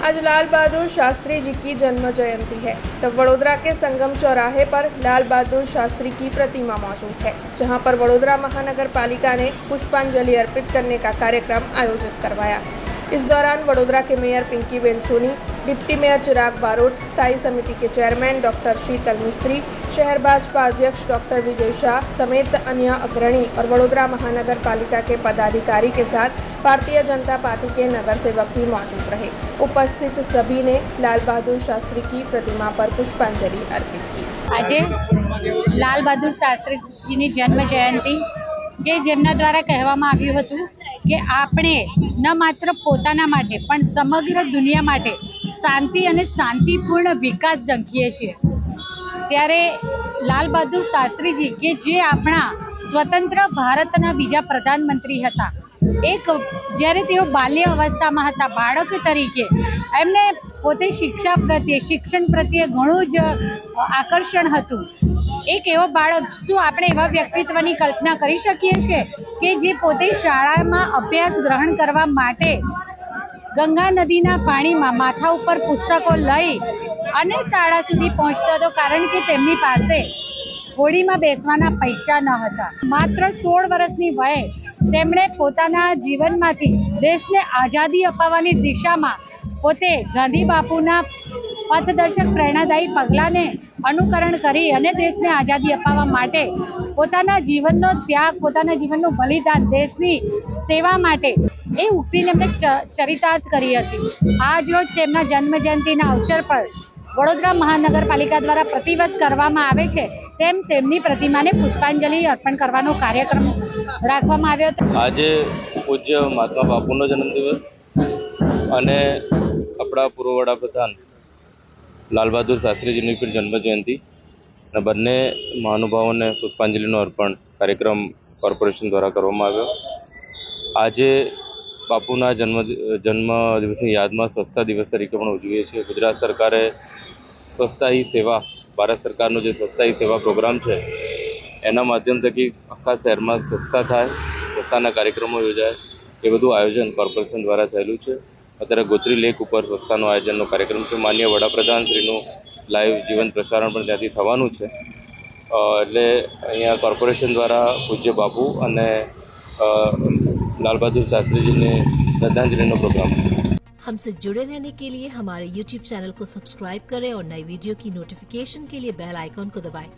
आज लाल बहादुर शास्त्री जी की जन्म जयंती है, तब वडोदरा के संगम चौराहे पर लाल बहादुर शास्त्री की प्रतिमा मौजूद है, जहां पर वडोदरा महानगर पालिका ने पुष्पांजलि अर्पित करने का कार्यक्रम आयोजित करवाया। इस दौरान वडोदरा के मेयर पिंकीबेन सोनी, डिप्टी मेयर चिराग बारोट, स्थायी समिति के चेयरमैन डॉक्टर शीतल मिस्त्री, शहर भाजपा अध्यक्ष डॉक्टर विजय शाह समेत अन्य अग्रणी और वडोदरा महानगर पालिका के पदाधिकारी के साथ भारतीय जनता पार्टी के नगर सेवक भी मौजूद रहे। उपस्थित सभी ने लाल बहादुर शास्त्री की प्रतिमा पर पुष्पांजलि अर्पित की। આજે લાલ બહાદુર શાસ્ત્રીજીની જન્મ જયંતિ કે જેમના દ્વારા કહેવામાં આવ્યું હતું કે આપણે ન માત્ર પોતાના માટે પણ સમગ્ર દુનિયા માટે શાંતિ અને શાંતિપૂર્ણ વિકાસ ઝંખીએ છીએ, ત્યારે લાલ બહાદુર શાસ્ત્રીજી કે જે આપણા સ્વતંત્ર ભારતના બીજા પ્રધાનમંત્રી હતા, એક જ્યારે તેઓ બાલ્ય અવસ્થામાં હતા, બાળક તરીકે એમને પોતે શિક્ષણ પ્રત્યે ઘણું જ આકર્ષણ હતું। એક એવો બાળક, શું આપણે એવા વ્યક્તિત્વની કલ્પના કરી શકીએ છીએ કે જે પોતે શાળામાં અભ્યાસ ગ્રહણ કરવા માટે ગંગા નદીના પાણીમાં માથા ઉપર પુસ્તકો લઈ અને શાળા સુધી પહોંચતો હતો, કારણ કે તેમની પાસે હોડીમાં બેસવાના પૈસા ન હતા। માત્ર 16 વર્ષની વયે તેમણે પોતાના જીવનમાંથી દેશને આઝાદી અપાવવાની દિશામાં પોતે ગાંધી બાપુના પથદર્શક પ્રેરણાદાયી પગલાંને અનુકરણ કરી અને દેશને આઝાદી અપાવવા માટે પોતાના જીવનનો ત્યાગ, પોતાના જીવનનું બલિદાન દેશની સેવા માટે એ ઉક્તિને એમણે ચરિતાર્થ કરી હતી। આજ રોજ તેમના જન્મ જયંતિના અવસર પર વડોદરા મહાનગરપાલિકા દ્વારા प्रतिवर्ष કરવામાં આવે છે, તેમ તેમની प्रतिमाને પુષ્પાંજલિ અર્પણ કરવાનો કાર્યક્રમ રાખવામાં આવ્યો હતો। આજે પૂજ્ય મહાત્મા બાપુનો જન્મદિવસ અને આપણા પૂર્વ વડાપ્રધાન લાલ બહાદુર શાસ્ત્રીજીની પણ જન્મ જયંતિ અને બંને મહાનુભાવોને પુષ્પાંજલિનો અર્પણ કાર્યક્રમ કોર્પોરેશન દ્વારા કરવામાં આવ્યો। આજે બાપુના જન્મ દિવસની યાદમાં સ્વચ્છતા દિવસ તરીકે પણ ઉજવીએ છીએ। ગુજરાત સરકારે સ્વચ્છતા હી સેવા, ભારત સરકારનો જે સ્વચ્છતા હી સેવા પ્રોગ્રામ છે એના માધ્યમ થકી આખા શહેરમાં સ્વચ્છતા થાય, સ્વચ્છતાના કાર્યક્રમો યોજાય, એ બધું આયોજન કોર્પોરેશન દ્વારા થયેલું છે। અત્યારે ગોત્રી લેક ઉપર સ્વચ્છતાનો આયોજનનો કાર્યક્રમ છે। માનનીય વડાપ્રધાનશ્રીનું લાઈવ જીવન પ્રસારણ પણ ત્યાંથી થવાનું છે। એટલે અહીંયા કોર્પોરેશન દ્વારા પૂજ્ય બાપુ અને लाल बहादुर शास्त्री जी ने श्रद्धांजलि प्रोग्राम। हमसे जुड़े रहने के लिए हमारे YouTube चैनल को सब्सक्राइब करें और नई वीडियो की नोटिफिकेशन के लिए बेल आइकॉन को दबाएं।